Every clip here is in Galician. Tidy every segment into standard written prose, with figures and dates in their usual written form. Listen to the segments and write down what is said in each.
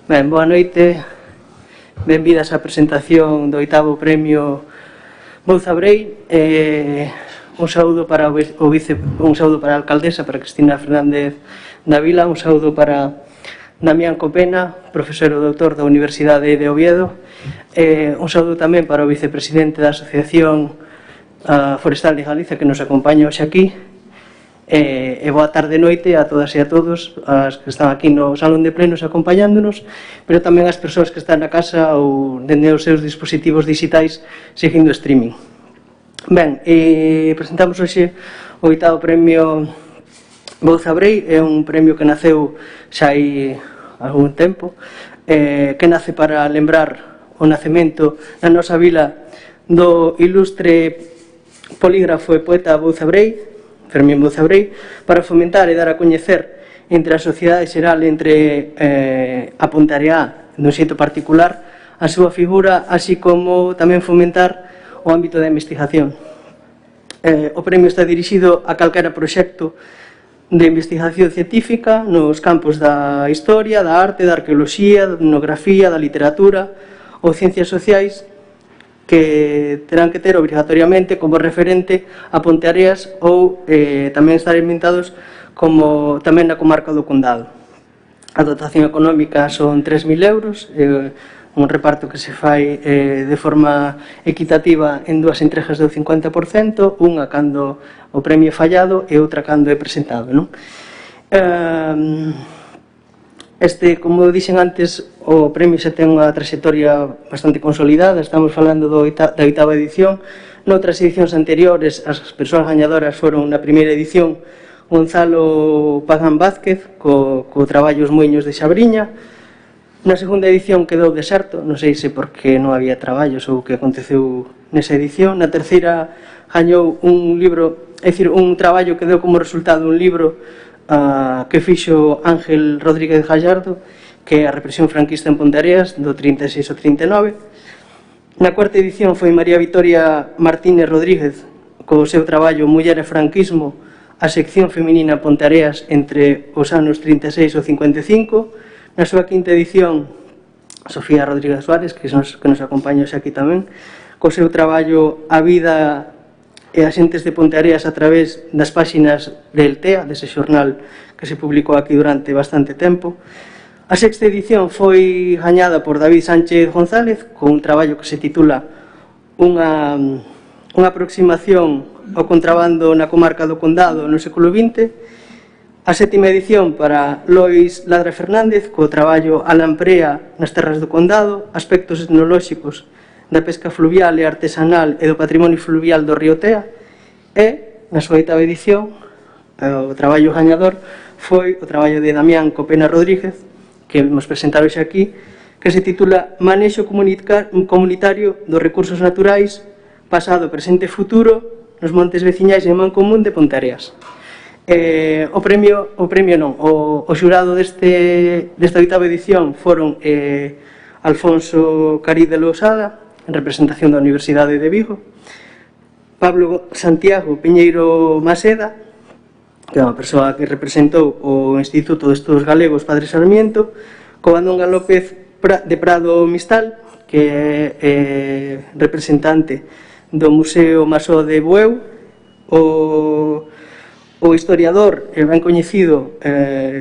Ben, boa noite, benvidas á presentación do 8º premio Bouza Brei. Un saúdo para un saúdo para a alcaldesa, para Cristina Fernández da Vila, un saúdo para Damián Copena, profesor e doutor da Universidade de Oviedo, un saúdo tamén para o vicepresidente da Asociación Forestal de Galicia, que nos acompaña hoxe aquí. E boa tarde e noite a todas e a todos as que están aquí no salón de plenos acompañándonos, pero tamén as persoas que están na casa ou dende os seus dispositivos digitais seguindo o streaming. Ben, presentamos hoxe o 8º premio Bouza Brei. É un premio que naceu xa hai algún tempo, que nace para lembrar o nacemento na nosa vila do ilustre polígrafo e poeta Bouza Brei, Fermín Bouza Brei, para fomentar e dar a coñecer entre a sociedade xeral, entre a Ponteareá, dun xeito particular, a súa figura, así como tamén fomentar o ámbito da investigación. O premio está dirixido a calquera proxecto de investigación científica nos campos da historia, da arte, da arqueoloxía, da etnografía, da literatura ou ciencias sociais, que terán que ter obrigatoriamente como referente a Ponteareas ou tamén estar inventados como tamén na comarca do Condado. A dotación económica son 3.000 euros, un reparto que se fai de forma equitativa en dúas entregas do 50%, unha cando o premio é fallado e outra cando é presentado, non? Como dixen antes, o premio xa ten unha trayectoria bastante consolidada. Estamos falando da 8ª edición. Noutras edicións anteriores, as persoas gañadoras foron na primeira edición Gonzalo Pagán Vázquez co traballo Os Muiños de Xabriña. Na segunda edición quedou deserto, non sei se porque non había traballos ou o que aconteceu nesa edición. Na terceira gañou un libro, é dicir, un traballo que deu como resultado un libro que fixo Ángel Rodríguez Gallardo, que é a represión franquista en Ponteareas, do 36 ao 39. Na cuarta edición foi María Vitoria Martínez Rodríguez, co seu traballo Muller e Franquismo, a sección feminina en Ponteareas entre os anos 36 ao 55. Na súa quinta edición, Sofía Rodríguez Suárez, que nos acompaña hoxe aquí tamén, co seu traballo A vida e as xentes de Ponteareas a través das páxinas de Eltea, dese xornal que se publicou aquí durante bastante tempo. A sexta edición foi gañada por David Sánchez González, con un traballo que se titula Unha aproximación ao contrabando na comarca do Condado no século XX. A sétima edición para Lois Ladra Fernández, co traballo A lamprea nas terras do Condado, aspectos etnolóxicos da pesca fluvial e artesanal e do patrimonio fluvial do río Tea. E, na súa 8ª edición, o traballo gañador foi o traballo de Damián Copena Rodríguez, que vamos presentar hoxe aquí, que se titula Manexo comunitario dos recursos naturais, pasado, presente e futuro, nos montes veciñais en Mancomún de Ponteareas. O xurado desta 8ª edición foron Alfonso Caride Lousada, en representación da Universidade de Vigo, Pablo Santiago Piñeiro Maseda, que é unha persoa que representou o Instituto de Estudos Galegos Padre Sarmiento, Covadonga López de Prado Mistal, que é representante do Museo Masó de Bueu, o historiador e ben coñecido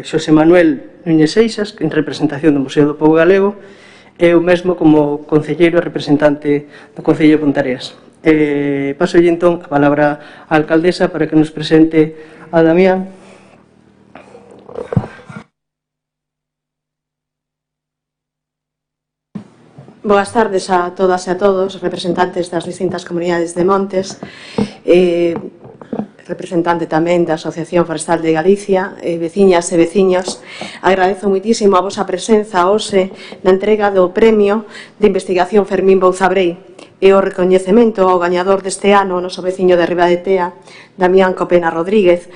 Xosé Manuel Núñez Seixas, que en representación do Museo do Pobo Galego, e eu mesmo como concelleiro e representante do Concello de Ponteareas. Pasolle entón a palabra á alcaldesa para que nos presente a Damián. Boas tardes a todas e a todos, representantes das distintas comunidades de montes, representante tamén da Asociación Forestal de Galicia, veciñas e veciños. Agradezo moitísimo a vosa presenza hoxe na entrega do Premio de Investigación Fermín Bouza Brei e o recoñecemento ao gañador deste ano, o noso veciño de Riba de Tea, Damián Copena Rodríguez,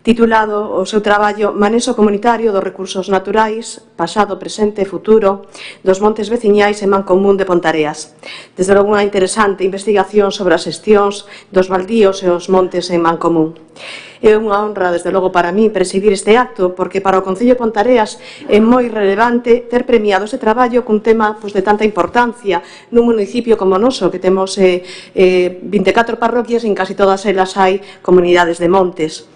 titulado o seu traballo Manexo comunitario dos recursos naturais, pasado, presente e futuro dos montes veciñais en Mancomún de Pontareas. Desde logo unha interesante investigación sobre as xestións dos baldíos e os montes en Mancomún. É unha honra, desde logo, para mí presidir este acto, porque para o Concello de Pontareas é moi relevante ter premiado este traballo cun tema de tanta importancia nun municipio como o noso, que temos 24 parroquias e en casi todas elas hai comunidades de montes.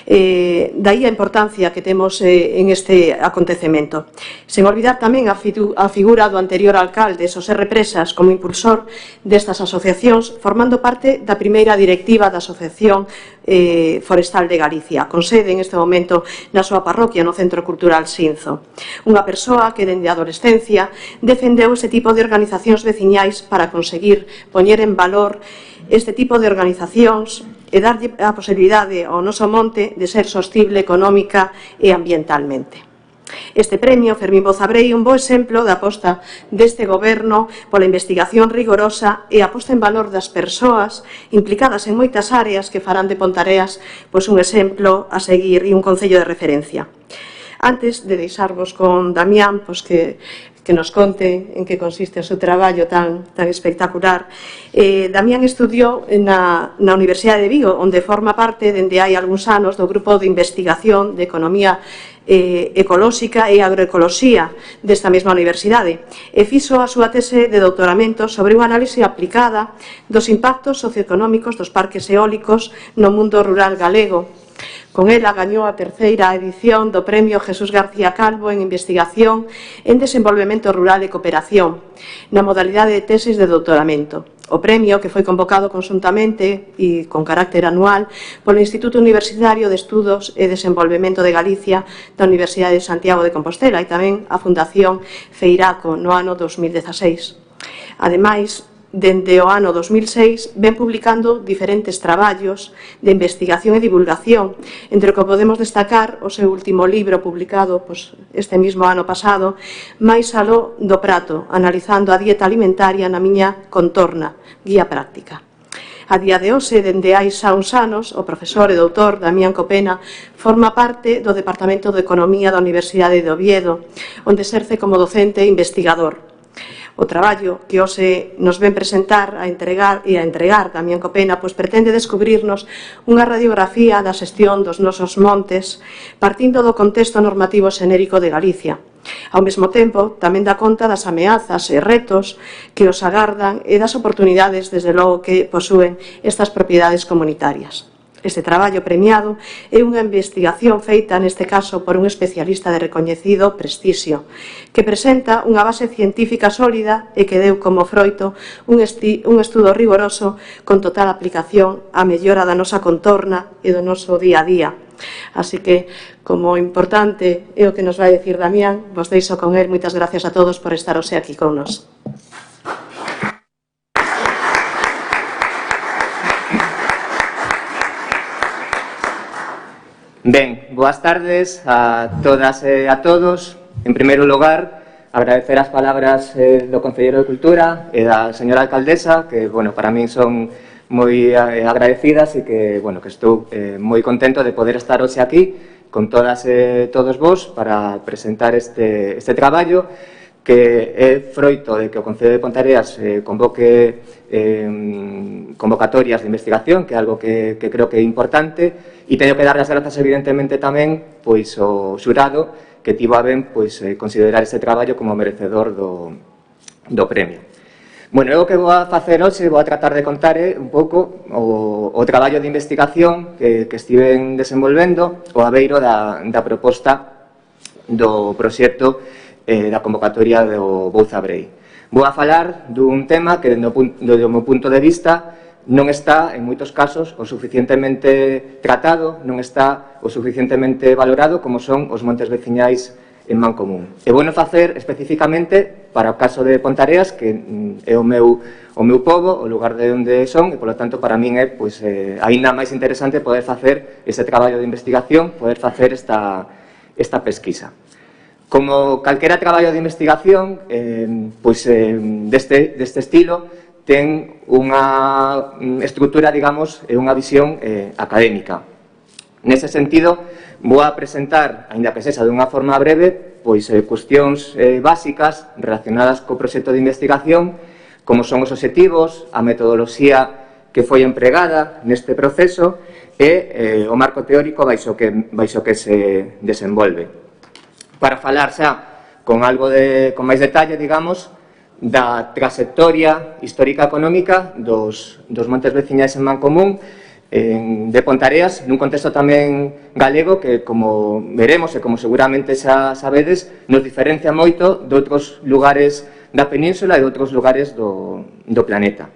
Daí a importancia que temos en este acontecemento. Sen olvidar tamén a figura do anterior alcalde, Xosé Represas, como impulsor destas asociacións, formando parte da primeira directiva da Asociación Forestal de Galicia, con sede en este momento na súa parroquia, no Centro Cultural Xinzo. Unha persoa que dende a adolescencia defendeu ese tipo de organizacións veciñais para conseguir poñer en valor este tipo de organizacións e darlle a posibilidade ao noso monte de ser sostible económica e ambientalmente. Este premio Fermín Bouzabrei é un bo exemplo da aposta deste goberno pola investigación rigorosa e a posta en valor das persoas implicadas en moitas áreas que farán de Pontareas un exemplo a seguir e un concello de referencia. Antes de deixarvos con Damián, que nos conte en que consiste o seu traballo tan espectacular. Damián estudiou na Universidade de Vigo, onde forma parte, dende hai algúns anos, do grupo de investigación de economía ecolóxica e agroecoloxía desta mesma universidade, e fixo a súa tese de doutoramento sobre unha análise aplicada dos impactos socioeconómicos dos parques eólicos no mundo rural galego. Con ela gañou a terceira edición do Premio Jesús García Calvo en Investigación en Desenvolvemento Rural e Cooperación, na modalidade de tesis de doutoramento. O premio, que foi convocado conxuntamente e con carácter anual polo Instituto Universitario de Estudos e Desenvolvemento de Galicia da Universidade de Santiago de Compostela e tamén a Fundación Feiraco no ano 2016. Ademais, dende o ano 2006, ven publicando diferentes traballos de investigación e divulgación, entre o que podemos destacar o seu último libro publicado este mesmo ano pasado, Máis aló do prato, analizando a dieta alimentaria na miña contorna, guía práctica. A día de hoxe, dende hai xa uns anos, o profesor e doutor Damián Copena forma parte do Departamento de Economía da Universidade de Oviedo, onde exerce como docente e investigador. O traballo que hoxe nos ven presentar a entregar Damián Copena pretende descubrirnos unha radiografía da xestión dos nosos montes partindo do contexto normativo xenérico de Galicia. Ao mesmo tempo, tamén dá conta das ameazas e retos que os agardan e das oportunidades, desde logo, que posúen estas propiedades comunitarias. Este traballo premiado é unha investigación feita, neste caso, por un especialista de recoñecido prestixio, que presenta unha base científica sólida e que deu como froito un estudo rigoroso con total aplicación á mellora da nosa contorna e do noso día a día. Así que, como importante é o que nos vai dicir Damián, vos deixo con él. Moitas gracias a todos por estar hoxe aquí con nos. Ben, boas tardes a todas e a todos. En primeiro lugar, agradecer as palabras do Concelleiro de Cultura e da señora alcaldesa, que, para min son moi agradecidas e que estou moi contento de poder estar hoxe aquí con todas e todos vos para presentar este traballo que é froito de que o Concello de Pontareas convoque convocatorias de investigación, que é algo que creo que é importante, e teño que dar as grazas evidentemente tamén ao xurado que tivo a ben considerar este traballo como merecedor do premio. Eu o que vou a facer hoxe, vou a tratar de contar un pouco o traballo de investigación que estiven desenvolvendo ao abeiro da proposta do proxecto da convocatoria do Bouzabrei. Vou a falar dun tema que, do meu punto de vista, non está, en moitos casos, o suficientemente tratado, non está o suficientemente valorado como son os montes veciñais en Mancomún. E vou facer especificamente para o caso de Pontareas, que é o meu pobo, o lugar de onde son, e, polo tanto, para min é aínda máis interesante poder facer ese traballo de investigación, poder facer esta pesquisa. Como calquera traballo de investigación deste estilo, ten unha estrutura, digamos, e unha visión académica. Nese sentido, vou a presentar, aínda que sexa dunha forma breve, pois cuestións básicas relacionadas co proxecto de investigación, como son os obxectivos, a metodoloxía que foi empregada neste proceso e o marco teórico baixo que se desenvolve. Para falar xa con máis detalle, digamos, da trayectoria histórica económica dos montes veciñais en Mancomún, de Pontareas, nun contexto tamén galego que, como veremos e como seguramente xa sabedes, nos diferencia moito de outros lugares da península e de outros lugares do planeta.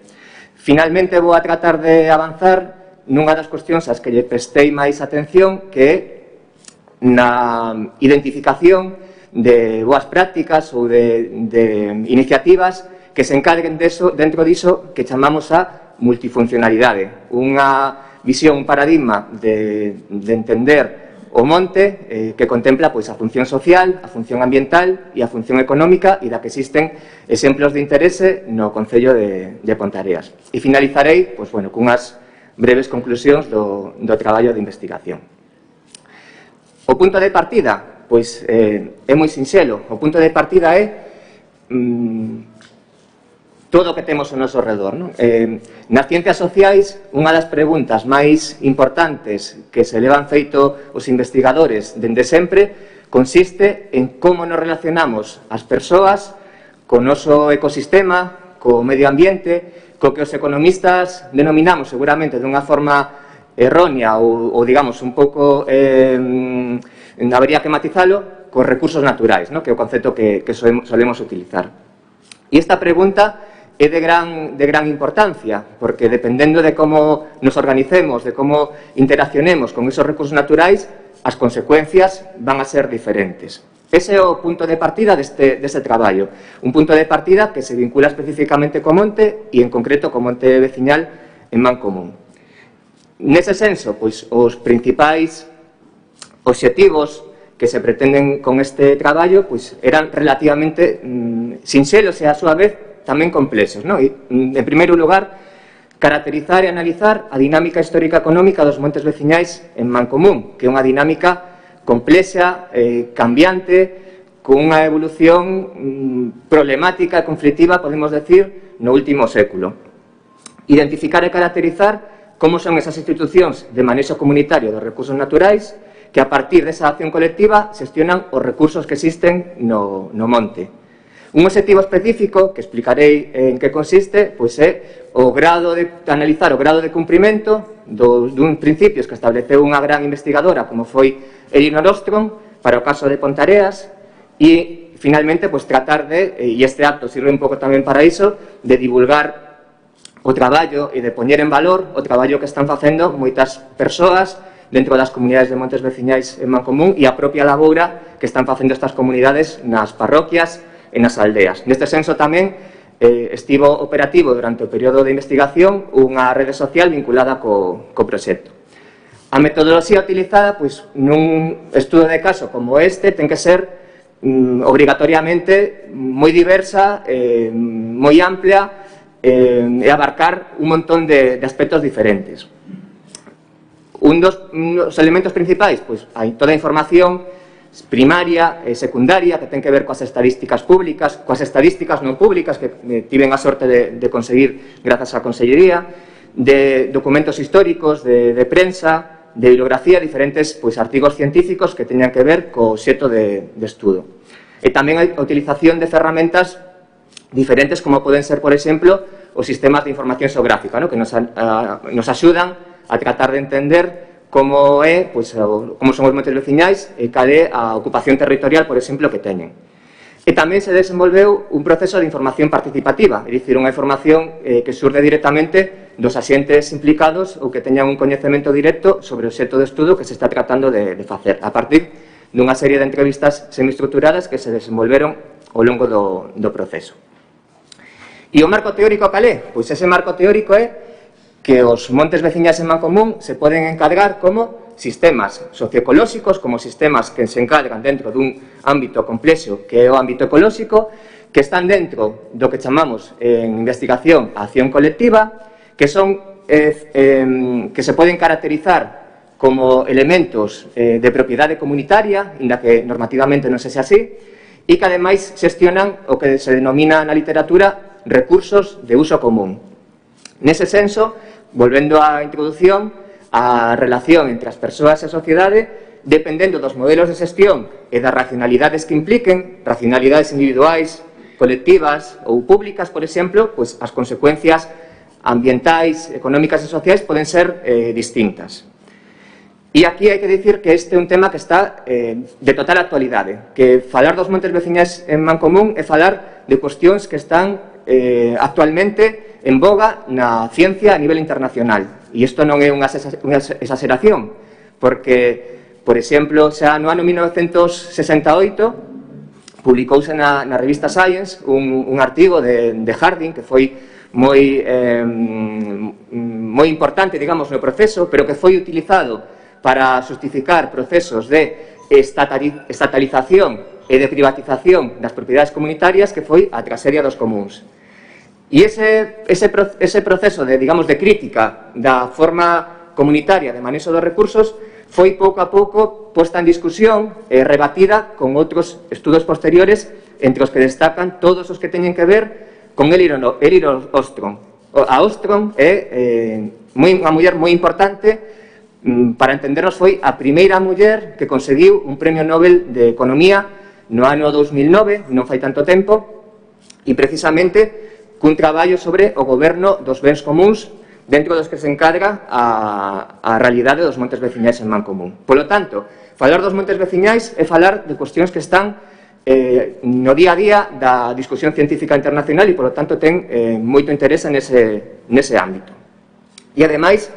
Finalmente, vou a tratar de avanzar nunha das cuestións ás que lle prestei máis atención, que é na identificación de boas prácticas ou de iniciativas que se encarguen dentro diso que chamamos a multifuncionalidade, unha visión, un paradigma de entender o monte que contempla pois a función social, a función ambiental e a función económica, e da que existen exemplos de interese no concello de Pontareas. E finalizarei pois, cunhas breves conclusións do traballo de investigación. O punto de partida pois é moi sinxelo. O punto de partida é todo o que temos ao noso redor, non? Nas ciencias sociais, unha das preguntas máis importantes que se levan feito os investigadores dende sempre consiste en como nos relacionamos as persoas co noso ecosistema, co medio ambiente, co que os economistas denominamos seguramente dunha forma errónea ou digamos, un pouco habería que matizalo cos recursos naturais, ¿no? Que é o concepto que solemos utilizar. E esta pregunta é de gran importancia, porque dependendo de como nos organicemos, de como interaccionemos con esos recursos naturais, as consecuencias van a ser diferentes. Ese é o punto de partida deste traballo. Un punto de partida que se vincula especificamente co monte e en concreto co monte veciñal en Mancomún. Nese senso, pois, os principais obxectivos que se pretenden con este traballo pois, eran relativamente sinxelos e a súa vez tamén complexos, non? En primeiro lugar, caracterizar e analizar a dinámica histórica económica dos montes veciñais en Mancomún, que é unha dinámica complexa, cambiante, con unha evolución problemática e conflictiva, podemos decir, no último século. Identificar e caracterizar como son esas institucións de manexo comunitario dos recursos naturais que a partir desa acción colectiva xestionan os recursos que existen no monte. Un obxectivo específico, que explicarei en que consiste, pois é analizar o grado de cumprimento dun principios que estableceu unha gran investigadora como foi Elinor Ostrom para o caso de Pontareas e, finalmente, pois tratar de, e este acto sirve un pouco tamén para iso, de divulgar o traballo e de poñer en valor o traballo que están facendo moitas persoas dentro das comunidades de montes veciñais en Mancomún e a propia laboura que están facendo estas comunidades nas parroquias e nas aldeas. Neste senso tamén estivo operativo durante o período de investigación unha rede social vinculada co proxecto. A metodoloxía utilizada pois, nun estudo de caso como este ten que ser obrigatoriamente moi diversa, moi amplia e abarcar un montón de aspectos diferentes. Un dos elementos principais, pois, hai toda a información primaria e secundaria que ten que ver coas estadísticas públicas, coas estadísticas non públicas que tiven a sorte de conseguir grazas á Consellería, de documentos históricos, de prensa, de bibliografía, diferentes pois, artigos científicos que teñan que ver co obxecto de estudo. E tamén hai a utilización de ferramentas diferentes como poden ser, por exemplo, os sistemas de información xeográfica, ¿no? Que nos axudan a tratar de entender como son os montes veciñais e cal é a ocupación territorial, por exemplo, que teñen. E tamén se desenvolveu un proceso de información participativa, é dicir, unha información que xurde directamente dos axentes implicados ou que teñan un coñecemento directo sobre o obxecto de estudo que se está tratando de facer, a partir dunha serie de entrevistas semiestructuradas que se desenvolveron ao longo do proceso. E o marco teórico cal é? Pois ese marco teórico é que os montes veciñais en Mancomún se poden encargar como sistemas socioecolóxicos, como sistemas que se encargan dentro dun ámbito complexo que é o ámbito ecolóxico, que están dentro do que chamamos en investigación a acción colectiva, que se poden caracterizar como elementos de propiedade comunitaria, inda que normativamente non sexa así, e que ademais xestionan o que se denomina na literatura recursos de uso común. Nese senso, volvendo á introdución, a relación entre as persoas e a sociedade, dependendo dos modelos de xestión e das racionalidades que impliquen, racionalidades individuais, colectivas ou públicas, por exemplo, pois as consecuencias ambientais, económicas e sociais poden ser distintas. E aquí hai que dicir que este é un tema que está de total actualidade, que falar dos montes veciñais en Mancomún é falar de cuestións que están actualmente en boga na ciencia a nivel internacional. E isto non é unha exageración, porque, por exemplo, xa no ano 1968 publicouse na revista Science un artigo de Harding que foi moi importante, digamos, no proceso, pero que foi utilizado para justificar procesos de estatalización e de privatización das propiedades comunitarias, que foi a traxedia dos comuns. E ese proceso de, digamos, de crítica da forma comunitaria de manexo dos recursos foi pouco a pouco posta en discusión e rebatida con outros estudos posteriores, entre os que destacan todos os que teñen que ver con Elinor Ostrom. A Ostrom é unha muller moi importante, para entendernos foi a primeira muller que conseguiu un premio Nobel de Economía no ano 2009, non fai tanto tempo, e precisamente cun traballo sobre o goberno dos bens comuns, dentro dos que se encarga a realidade dos montes veciñais en Mancomún. Polo tanto, falar dos montes veciñais é falar de cuestións que están no día a día da discusión científica internacional e, polo tanto, ten moito interese nese ámbito. E, ademais,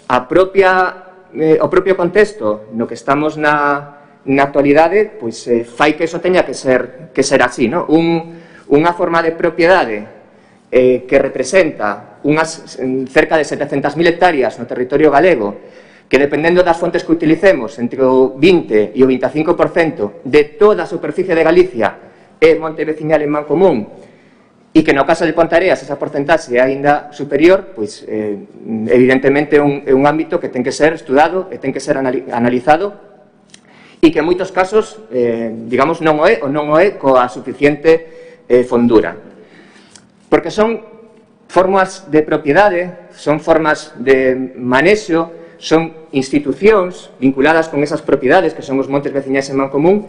o propio contexto no que estamos na actualidade pois fai que iso teña que ser así, non? Unha forma de propiedade que representa cerca de 700.000 hectáreas no territorio galego, que dependendo das fontes que utilicemos, entre o 20 e o 25% de toda a superficie de Galicia é monte veciñal en Mancomún, e que no caso de Pontareas esa porcentaxe é aínda superior, pois evidentemente é un ámbito que ten que ser estudado e ten que ser analizado, e que en moitos casos, digamos, non o é coa suficiente fondura. Porque son formas de propiedade, son formas de manexo, son institucións vinculadas con esas propiedades que son os montes veciñais en Mancomún,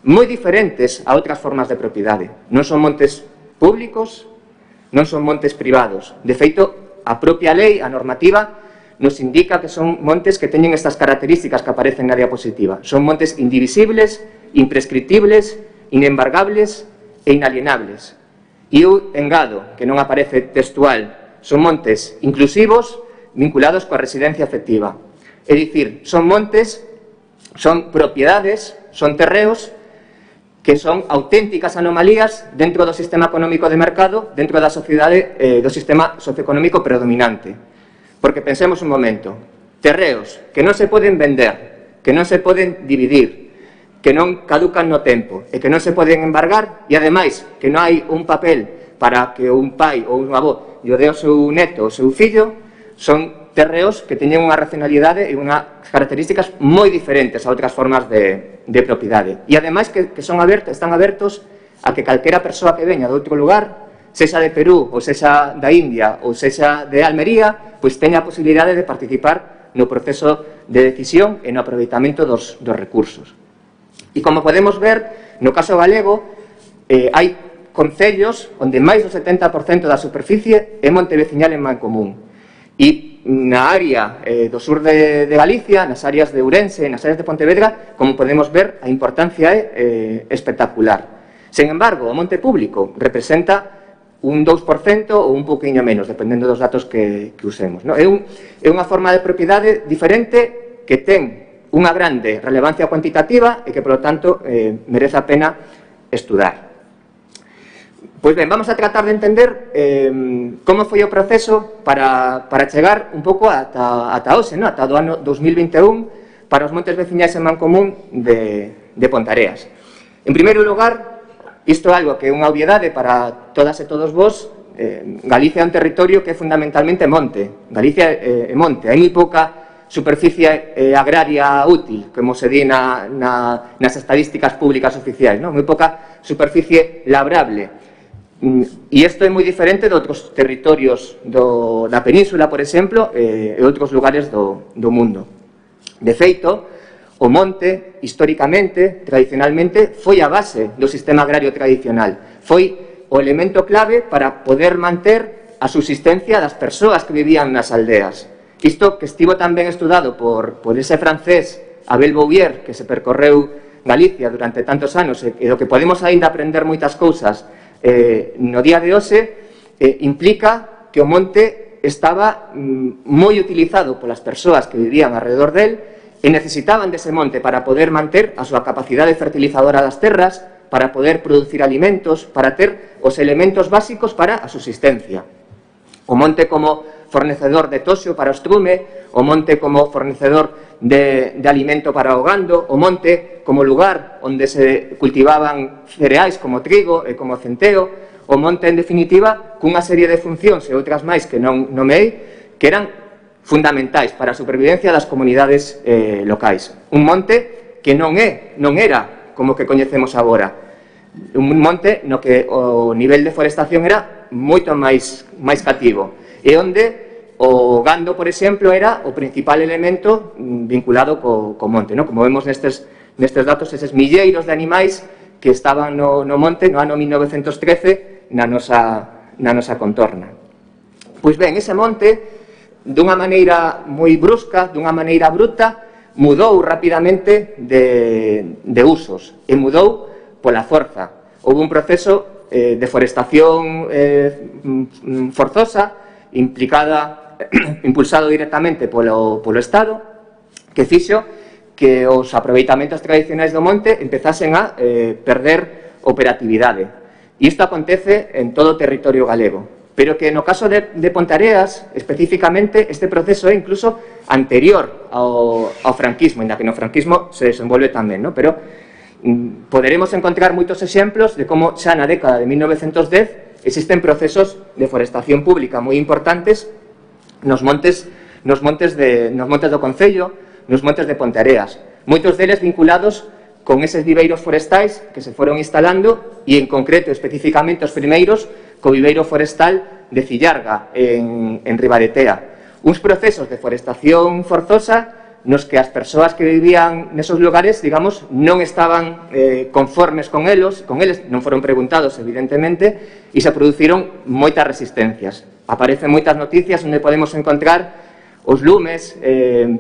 moi diferentes a outras formas de propiedade. Non son montes públicos, non son montes privados. De feito, a propia lei, a normativa, nos indica que son montes que teñen estas características que aparecen na diapositiva. Son montes indivisibles, imprescriptibles, inembargables e inalienables. E eu engado, que non aparece textual, son montes inclusivos vinculados coa residencia efectiva. É dicir, son montes, son propiedades, son terreos que son auténticas anomalías dentro do sistema económico de mercado, dentro da sociedade, do sistema socioeconómico predominante. Porque pensemos un momento, terreos que non se poden vender, que non se poden dividir, que non caducan no tempo e que non se poden embargar, e ademais que non hai un papel para que un pai ou un avó lle dé ao seu neto ou seu fillo, son terreos que teñen unha racionalidade e unhas características moi diferentes a outras formas de propiedade. E ademais que están abertos a que calquera persoa que veña de outro lugar, sexa de Perú ou sexa da India ou sexa de Almería, pois teña a posibilidade de participar no proceso de decisión e no aproveitamento dos recursos. E como podemos ver, no caso galego, hai concellos onde máis do 70% da superficie é monte veciñal en Mancomún. E na área do sur de Galicia, nas áreas de Ourense, nas áreas de Pontevedra, como podemos ver, a importancia é espectacular. Sen embargo, o monte público representa un 2% ou un poquinho menos, dependendo dos datos que usemos. É unha forma de propiedade diferente que ten unha grande relevancia cuantitativa e que, polo tanto, merece a pena estudar. Pois ben, vamos a tratar de entender como foi o proceso para chegar un pouco ata hoxe, ata o ano 2021, para os montes veciñais en Mancomún de Pontareas. En primeiro lugar, isto é algo que é unha obviedade para todas e todos vos. Galicia é un territorio que é fundamentalmente monte. Galicia é monte, hai moi pouca superficie agraria útil, como se di nas estadísticas públicas oficiais, moi pouca superficie labrable. E isto é moi diferente de outros territorios da península, por exemplo, e outros lugares do mundo. De feito, o monte, históricamente, tradicionalmente, foi a base do sistema agrario tradicional. Foi o elemento clave para poder manter a subsistencia das persoas que vivían nas aldeas. Isto que estivo tamén estudado por ese francés Abel Bouvier, que se percorreu Galicia durante tantos anos e do que podemos aínda aprender moitas cousas no día de hoxe, implica que o monte estaba moi utilizado polas persoas que vivían alrededor del e necesitaban dese monte para poder manter a súa capacidade fertilizadora das terras, para poder producir alimentos, para ter os elementos básicos para a subsistencia. O monte como fornecedor de toxo para o estrume, o monte como fornecedor de alimento para o gando, o monte como lugar onde se cultivaban cereais como trigo e como centeo, o monte, en definitiva, cunha serie de funcións e outras máis que non nomei, que eran fundamentais para a supervivencia das comunidades locais. Un monte que non era como que coñecemos agora. Un monte no que o nivel de forestación era moito máis cativo e onde o gando, por exemplo, era o principal elemento vinculado co monte, como vemos nestes datos, eses milleiros de animais que estaban no monte no ano 1913 na nosa contorna. Pois ben, ese monte, dunha maneira moi brusca, dunha maneira bruta, mudou rapidamente de usos e mudou pola forza. Houve un proceso de forestación forzosa, impulsado directamente polo Estado, que fixo que os aproveitamentos tradicionais do monte empezasen a perder operatividade. E isto acontece en todo o territorio galego. Pero que no caso de Ponteareas, especificamente, este proceso é incluso anterior ao franquismo, ainda que no franquismo se desenvolve tamén, pero poderemos encontrar moitos exemplos de como xa na década de 1910 existen procesos de forestación pública moi importantes nos montes do Concello, nos montes de Ponteareas, moitos deles vinculados con eses viveiros forestais que se foron instalando e, en concreto, especificamente os primeiros, co viveiro forestal de Cillarga, en Ribadetea. Uns procesos de forestación forzosa nos que as persoas que vivían nesos lugares, digamos, non estaban conformes con eles, non foron preguntados, evidentemente, e se produciron moitas resistencias. Aparecen moitas noticias onde podemos encontrar os lumes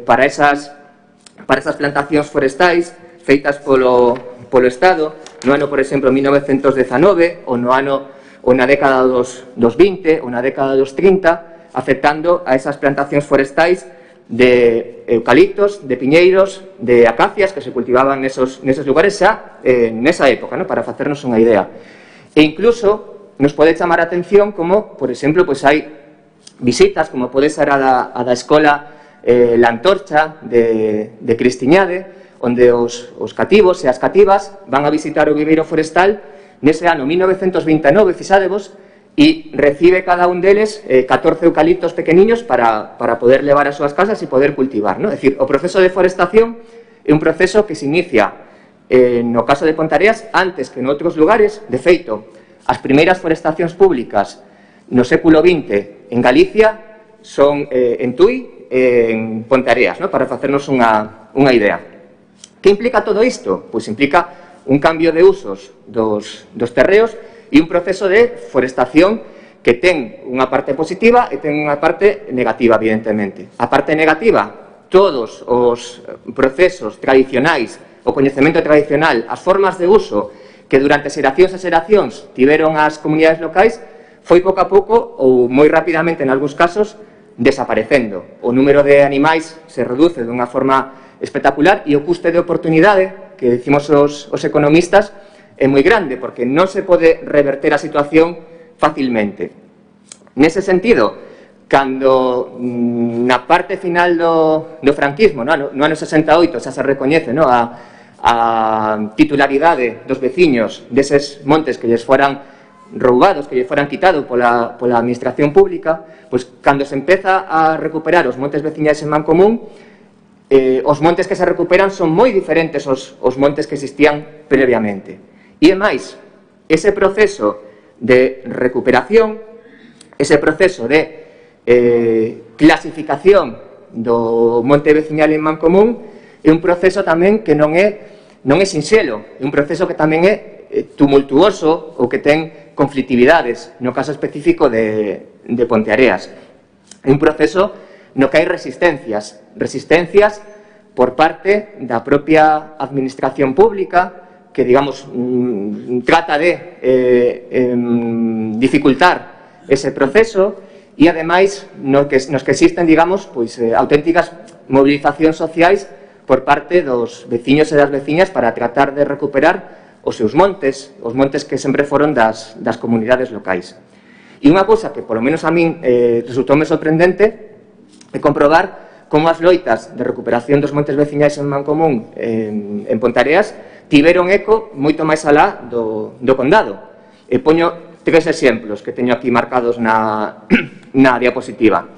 para esas plantacións forestais feitas polo Estado, no ano, por exemplo, 1919, ou na década dos 20, ou na década dos 30, afectando a esas plantacións forestais de eucaliptos, de piñeiros, de acacias que se cultivaban nesos lugares xa nesa época, para facernos unha idea. E incluso nos pode chamar a atención como, por exemplo, hai visitas, como pode ser a da escola La Antorcha de Cristiñade, onde os cativos e as cativas van a visitar o viveiro forestal nese ano 1929, fixádevos, e recibe cada un deles 14 eucaliptos pequeniños para poder levar as súas casas e poder cultivar. É dicir, o proceso de forestación é un proceso que se inicia, no caso de Ponteareas, antes que en outros lugares. De feito, as primeiras forestacións públicas no século XX en Galicia son en Tui e en Ponteareas, para facernos unha idea. Que implica todo isto? Pois implica un cambio de usos dos terreos e un proceso de forestación que ten unha parte positiva e ten unha parte negativa, evidentemente. A parte negativa, todos os procesos tradicionais, o coñecemento tradicional, as formas de uso que durante xeracións e xeracións tiveron as comunidades locais, foi pouco a pouco, ou moi rapidamente en algúns casos, desaparecendo. O número de animais se reduce dunha forma espectacular e o custe de oportunidade, que dicimos os economistas, é moi grande, porque non se pode reverter a situación facilmente. Nese sentido, cando na parte final do franquismo, no ano 68, xa se recoñece a titularidade dos veciños deses montes que lles foran roubados, que lles foran quitados pola administración pública, pois cando se empeza a recuperar os montes veciñais en Mancomún, os montes que se recuperan son moi diferentes aos montes que existían previamente. E é máis, ese proceso de recuperación, ese proceso de clasificación do monte veciñal en Mancomún é un proceso tamén que non é sinxelo, é un proceso que tamén é tumultuoso ou que ten conflictividades, no caso específico de Ponteareas. É un proceso no que hai resistencias por parte da propia administración pública que, digamos, trata de dificultar ese proceso e, ademais, nos que existen, digamos, pois, auténticas movilizacións sociais por parte dos veciños e das veciñas para tratar de recuperar os seus montes, os montes que sempre foron das comunidades locais. E unha cousa que, polo menos a min, resultoume sorprendente é comprobar como as loitas de recuperación dos montes veciñais en Mancomún en Ponteareas tiveron eco moito máis alá do condado. E poño 3 exemplos que teño aquí marcados na diapositiva.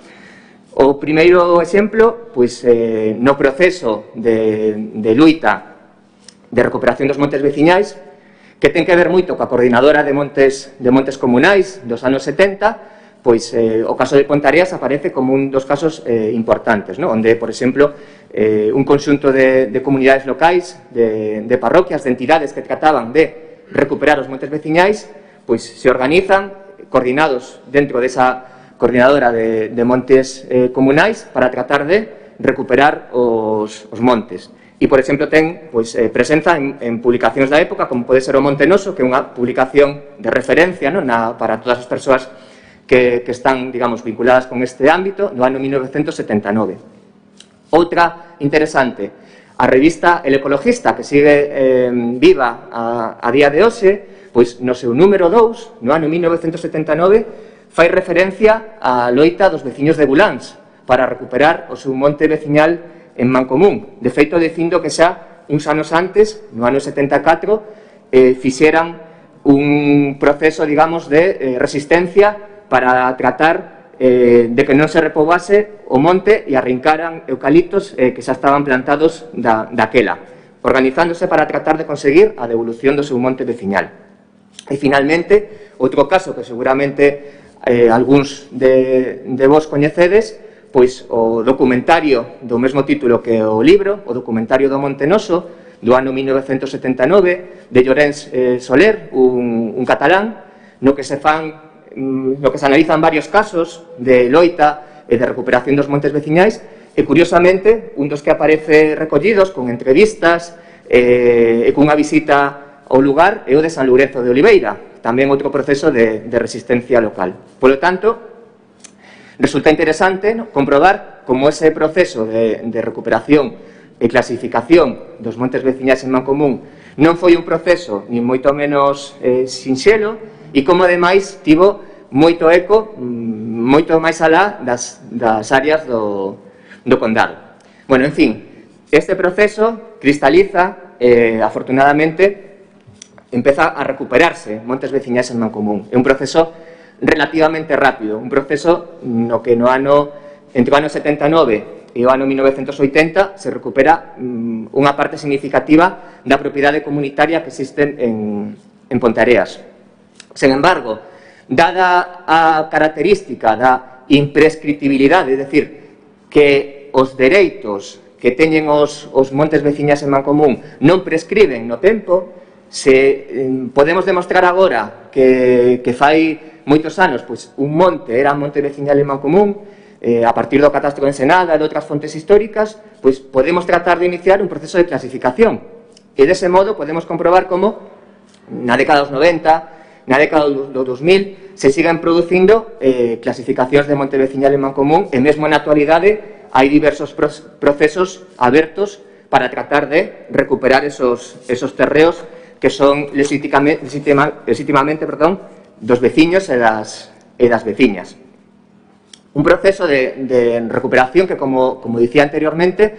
O primeiro exemplo, pois, no proceso de luita de recuperación dos montes veciñais, que ten que ver moito coa coordinadora de montes comunais dos anos 70, pois o caso de Ponteareas aparece como un dos casos importantes, no? Onde, por exemplo, un conxunto de comunidades locais, de parroquias, de entidades que trataban de recuperar os montes veciñais, pois se organizan, coordinados dentro desa coordinadora de montes comunais, para tratar de recuperar os montes. E, por exemplo, ten presenza en publicacións da época, como pode ser o Monte Noso, que é unha publicación de referencia, no, para todas as persoas que están, digamos, vinculadas con este ámbito, no ano 1979. Outra interesante, a revista El Ecologista, que sigue viva a día de hoxe, pois no seu número 2, no ano 1979, fai referencia á loita dos veciños de Buláns para recuperar o seu monte veciñal en Mancomún. De feito, dicindo que xa uns anos antes, no ano 74, fixeran un proceso, digamos, de resistencia para tratar de que non se repoboase o monte e arrincaran eucaliptos que xa estaban plantados daquela, organizándose para tratar de conseguir a devolución do seu monte veciñal. E, finalmente, outro caso que seguramente algúns de vos coñecedes, pois o documentario do mesmo título que o libro, o documentario do Monte Noso, do ano 1979, de Llorenç Soler, un catalán, no que se analizan varios casos de loita e de recuperación dos montes veciñais, e, curiosamente, un dos que aparece recollidos con entrevistas e cunha visita ao lugar é o de San Lourenzo de Oliveira, tamén outro proceso de resistencia local. Por lo tanto, resulta interesante, no, comprobar como ese proceso de recuperación e clasificación dos montes veciñais en Mancomún non foi un proceso ni moito menos sinxelo e como, ademais, tivo moito eco, moito máis alá das áreas do condado. Bueno, en fin, este proceso cristaliza, afortunadamente, empeza a recuperarse montes veciñais en Mancomún. É un proceso relativamente rápido, un proceso no que entre o ano 79 e o ano 1980 se recupera unha parte significativa da propiedade comunitaria que existe en Ponteareas. Sen embargo, dada a característica da imprescriptibilidade, é dicir, que os dereitos que teñen os montes veciñais en Mancomún non prescriben no tempo, se podemos demostrar agora que fai moitos anos pois un monte era monte veciñal en Mancomún, a partir do catastro de Ensenada e de outras fontes históricas, pois podemos tratar de iniciar un proceso de clasificación. E dese modo podemos comprobar como na década dos 90, na década do 2000, se siguen producindo clasificacións de monte veciñal en Mancomún e mesmo na actualidade hai diversos procesos abertos para tratar de recuperar esos terreos que son legítimamente dos veciños e das veciñas. Un proceso de recuperación que, como dicía anteriormente,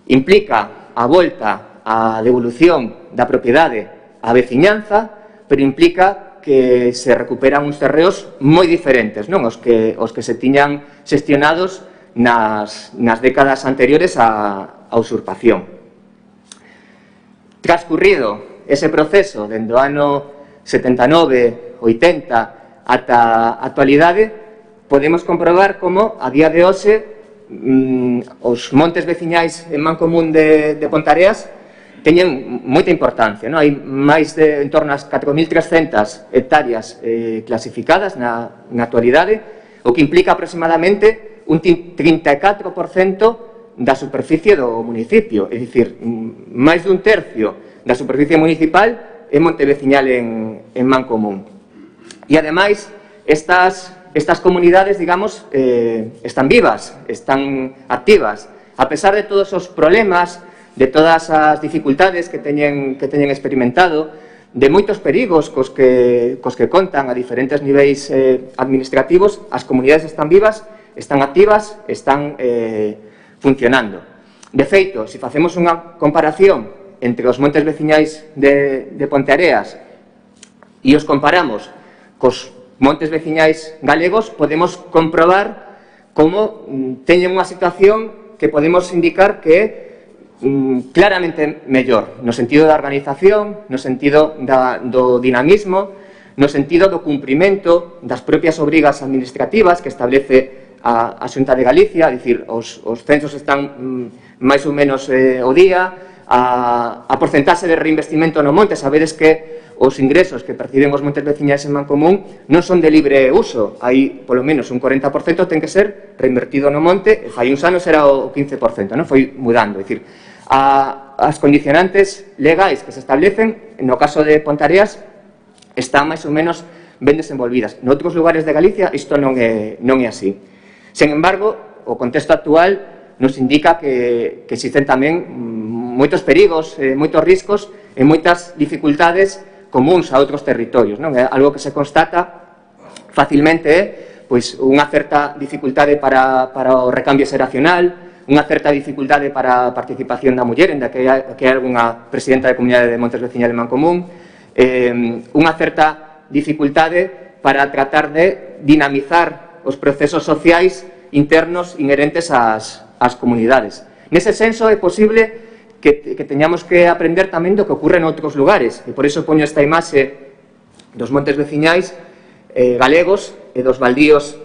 implica a volta a devolución da propiedade á veciñanza, pero implica que se recuperan uns terreos moi diferentes, non? Os que se tiñan xestionados nas décadas anteriores á usurpación. Transcurrido ese proceso dende o ano 79, 80 ata a actualidade, podemos comprobar como a día de hoxe os montes veciñais en Mancomún de Pontareas teñen moita importancia, non? Hai máis de en torno ás 4.300 hectáreas clasificadas na actualidade, o que implica aproximadamente un 34% da superficie do municipio, é dicir, máis dun tercio da superficie municipal é monte veciñal en Mancomún. E, ademais, estas comunidades, digamos, están vivas, están activas, a pesar de todos os problemas, de todas as dificultades que teñen experimentado, de moitos perigos cos que contan a diferentes niveis administrativos, as comunidades están vivas, están activas, están funcionando. De feito, se facemos unha comparación entre os montes veciñais de Ponteareas e os comparamos cos montes veciñais galegos, podemos comprobar como teñen unha situación que podemos indicar que é claramente mellor, no sentido da organización, no sentido do dinamismo, no sentido do cumprimento das propias obrigas administrativas que establece a Xunta de Galicia, é dicir, os censos están máis ou menos o día, a porcentaxe de reinvestimento no monte, sabedes que os ingresos que perciben os montes veciñais en Mancomún non son de libre uso, hai polo menos un 40% ten que ser reinvertido no monte, e fai uns anos era o 15%, non? Foi mudando, é dicir, as condicionantes legais que se establecen, no caso de Pontareas, están máis ou menos ben desenvolvidas. Noutros lugares de Galicia isto non é así. Sen embargo, o contexto actual nos indica que existen tamén moitos perigos, moitos riscos e moitas dificultades comuns a outros territorios, non? É algo que se constata facilmente, pois unha certa dificultade para o recambio xeracional, unha certa dificultade para a participación da muller, en que hai algunha presidenta de comunidade de montes veciñais de Mancomún, unha certa dificultade para tratar de dinamizar os procesos sociais internos inherentes ás comunidades. Nese senso é posible que teñamos que aprender tamén do que ocorre en outros lugares, e por iso poño esta imaxe dos montes veciñais galegos e dos baldíos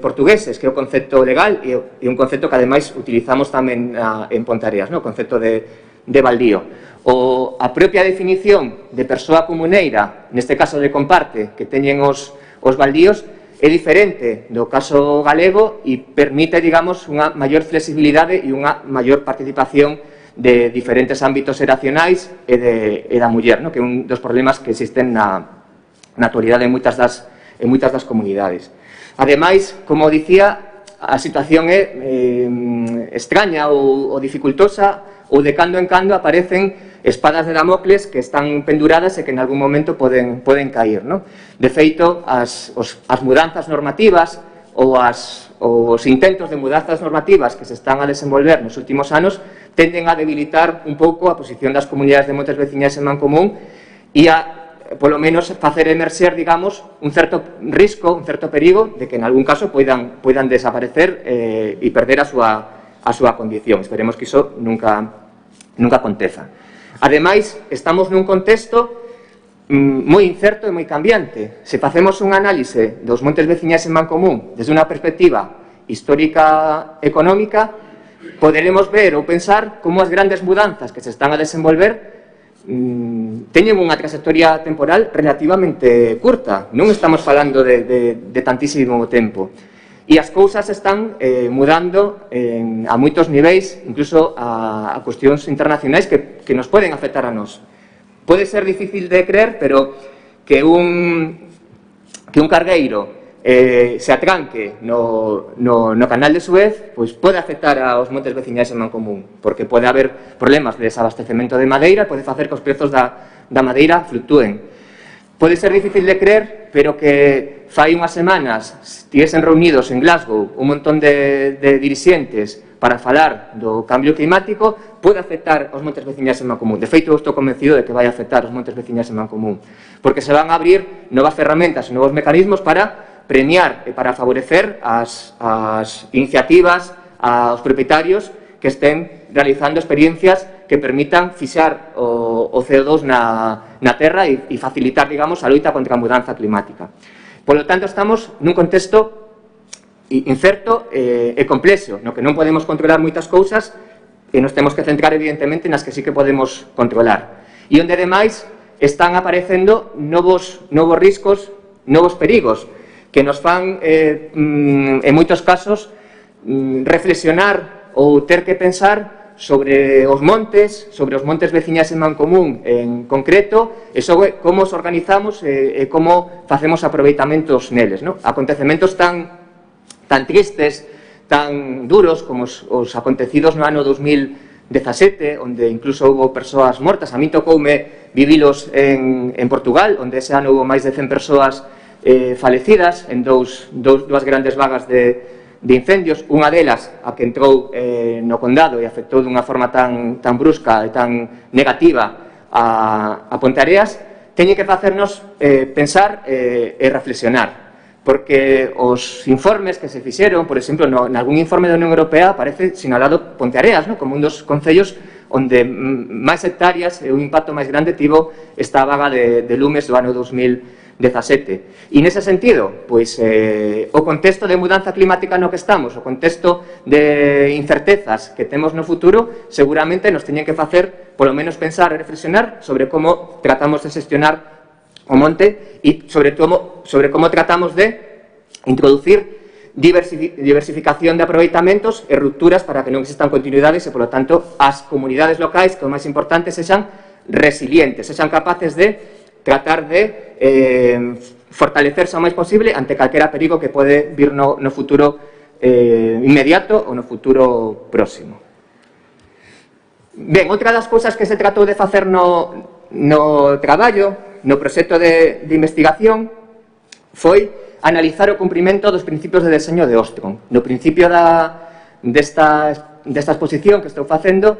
portugueses, que é o concepto legal e un concepto que ademais utilizamos tamén en Pontareas, o concepto de baldío. A propia definición de persoa comuneira, neste caso de comparte, que teñen os baldíos, é diferente do caso galego e permite, digamos, unha maior flexibilidade e unha maior participación de diferentes ámbitos xeracionais e da muller, que é un dos problemas que existen na actualidade en moitas das comunidades. Ademais, como dicía, a situación é extraña ou dificultosa, ou de cando en cando aparecen espadas de Damocles que están penduradas e que en algún momento poden cair. De feito, as mudanzas normativas ou os intentos de mudanzas normativas que se están a desenvolver nos últimos anos tenden a debilitar un pouco a posición das comunidades de montes veciñais en Mancomún e polo menos facer emerxer, digamos, un certo risco, un certo perigo de que en algún caso poidan desaparecer e perder a súa condición. Esperemos que iso nunca aconteza. Ademais, estamos nun contexto moi incerto e moi cambiante. Se facemos un análise dos montes veciñais en Mancomún desde unha perspectiva histórica económica, poderemos ver ou pensar como as grandes mudanzas que se están a desenvolver teñen unha trayectoria temporal relativamente curta, non estamos falando de tantísimo tempo, e as cousas están mudando a moitos niveis, incluso a cuestións internacionais que nos poden afectar a nós. Pode ser difícil de creer, pero que un cargueiro se atranque no canal de Suez, pois pode afectar aos montes veciñais en Mancomún, porque pode haber problemas de desabastecemento de madeira, pode facer que os prezos da madeira fluctúen. Pode ser difícil de creer, pero que fai unhas semanas estivesen reunidos en Glasgow un montón de dirixentes para falar do cambio climático, pode afectar aos montes veciñais en Mancomún. De feito, eu estou convencido de que vai afectar aos montes veciñais en Mancomún, porque se van a abrir novas ferramentas e novos mecanismos para premiar e para favorecer as iniciativas, aos propietarios que estén realizando experiencias que permitan fixar o CO2 na terra e facilitar, digamos, a loita contra a mudanza climática. Polo tanto, estamos nun contexto incerto e complexo, no que non podemos controlar moitas cousas e nos temos que centrar, evidentemente, nas que sí que podemos controlar. E onde, ademais, están aparecendo novos riscos, novos perigos, que nos fan, en moitos casos, reflexionar ou ter que pensar sobre os montes veciñais en Mancomún en concreto, e sobre como os organizamos e como facemos aproveitamentos neles. Acontecementos tan tristes, tan duros como os acontecidos no ano 2017, onde incluso houve persoas mortas. A mí tocoume vivilos en Portugal, onde ese ano houve máis de 100 persoas falecidas en dúas grandes vagas de incendios. Unha delas, a que entrou no condado e afectou dunha forma tan brusca e tan negativa a Ponteareas, teñe que facernos pensar e reflexionar. Porque os informes que se fixeron, por exemplo, en algún informe da Unión Europea aparece sinalado Ponteareas como un dos concellos onde máis hectáreas e un impacto máis grande tivo esta vaga de lumes do ano 2017. E nese sentido, pois, o contexto de mudanza climática no que estamos, o contexto de incertezas que temos no futuro, seguramente nos teñen que facer, polo menos, pensar e reflexionar sobre como tratamos de xestionar o monte e sobre como tratamos de introducir diversificación de aproveitamentos e rupturas para que non existan continuidades e, polo tanto, as comunidades locais, que o máis importante, sexan resilientes, sexan capaces de tratar de fortalecerse o máis posible ante calquera perigo que pode vir no futuro inmediato ou no futuro próximo. Ben, outra das cousas que se tratou de facer no traballo, no proxecto de investigación, foi analizar o cumprimento dos principios de deseño de Ostrom. No principio desta exposición que estou facendo,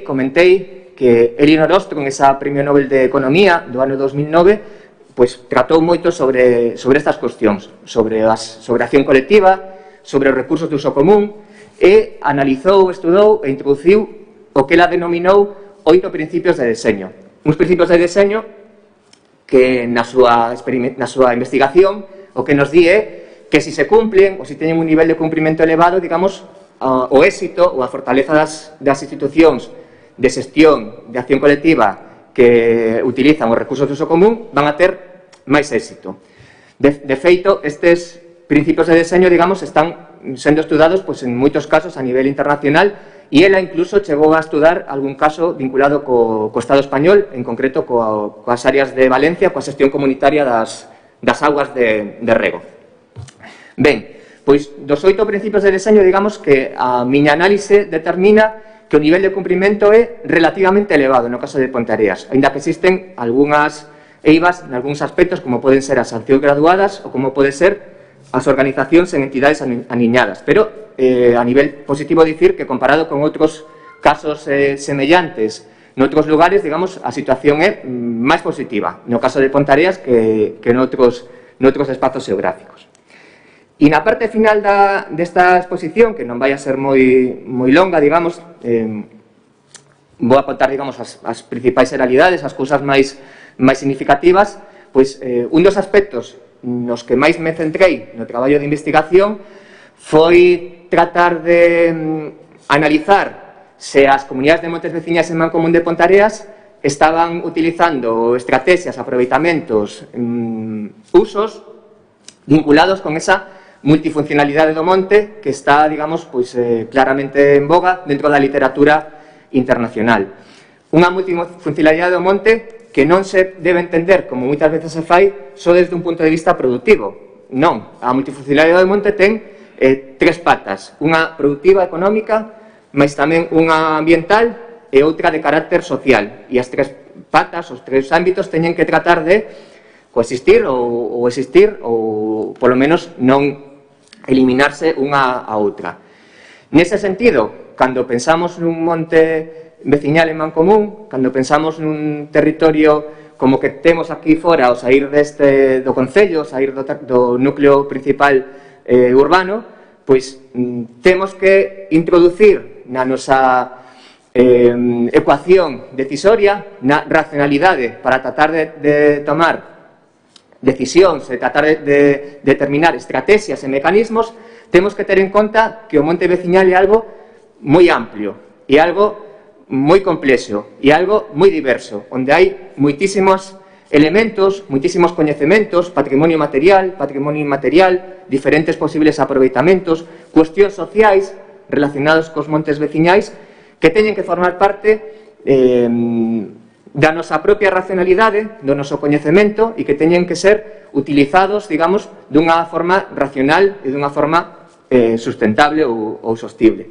comentei que Elinor Ostrom, esa Premio Nobel de Economía do ano 2009, pois tratou moito sobre estas cuestións, sobre a acción colectiva, sobre os recursos de uso común, e analizou, estudou e introduciu o que ela denominou 8 principios de deseño. Uns principios de deseño que na súa investigación o que nos di é que se cumplen ou se teñen un nivel de cumprimento elevado, digamos, o éxito ou a fortaleza das institucións de xestión de acción colectiva que utilizan os recursos de uso común van a ter máis éxito. De feito, estes principios de deseño, digamos, están sendo estudados en moitos casos a nivel internacional. E ela incluso chegou a estudar algún caso vinculado co Estado español, en concreto coas áreas de Valencia, coa xestión comunitaria das augas de rego. Ben, pois dos 8 principios de deseño, digamos que a miña análise determina que o nivel de cumprimento é relativamente elevado no caso de Ponteareas, aínda que existen algunhas eivas en algúns aspectos, como poden ser as sancións graduadas ou como pode ser as organizacións en entidades aniñadas, pero a nivel positivo dicir que comparado con outros casos semellantes noutros lugares, digamos, a situación é máis positiva no caso de Ponteareas que noutros espazos geográficos. E na parte final desta exposición, que non vai a ser moi longa, digamos, vou apuntar, digamos, as principais realidades, as cousas máis significativas, pois un dos aspectos nos que máis me centrei no traballo de investigación foi tratar de analizar se as comunidades de montes veciñas en Mancomún de Ponteareas estaban utilizando estrategias, aproveitamentos, usos vinculados con esa multifuncionalidade do monte que está, digamos, claramente en boga dentro da literatura internacional. Unha multifuncionalidade do monte que non se debe entender, como moitas veces se fai, só desde un punto de vista productivo. Non, a multifuncionalidade do monte ten 3 patas, unha productiva económica, mas tamén unha ambiental e outra de carácter social. E as 3 patas, os 3 ámbitos, teñen que tratar de coexistir ou existir, ou polo menos non eliminarse unha a outra. Nese sentido, cando pensamos nun monte veciñal en Mancomún, cando pensamos nun territorio como que temos aquí fora ao sair do concello, ao sair do núcleo principal urbano, pois temos que introducir na nosa ecuación decisoria, na racionalidade para tratar de tomar decisións e tratar de determinar estrategias e mecanismos, temos que ter en conta que o monte veciñal é algo moi amplio, é algo moi complexo, é algo moi diverso, onde hai moitísimos elementos, moitísimos coñecementos, patrimonio material, patrimonio inmaterial, diferentes posibles aproveitamentos, cuestións sociais relacionados cos montes veciñais que teñen que formar parte da nosa propia racionalidade, do noso coñecemento e que teñen que ser utilizados, digamos, dunha forma racional e dunha forma sustentable ou sostible.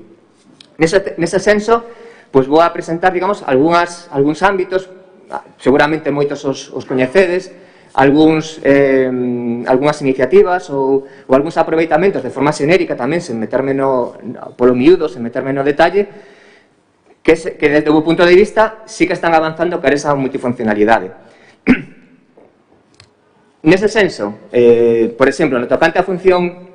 Nese senso, pois vou a presentar, digamos, algúns ámbitos, seguramente moitos os coñecedes, algunhas iniciativas ou algúns aproveitamentos de forma xenérica tamén, sen meterme polo miúdo, sen meterme no detalle, que desde o meu punto de vista sí que están avanzando cara esa multifuncionalidade. Nese senso, por exemplo, no tocante a función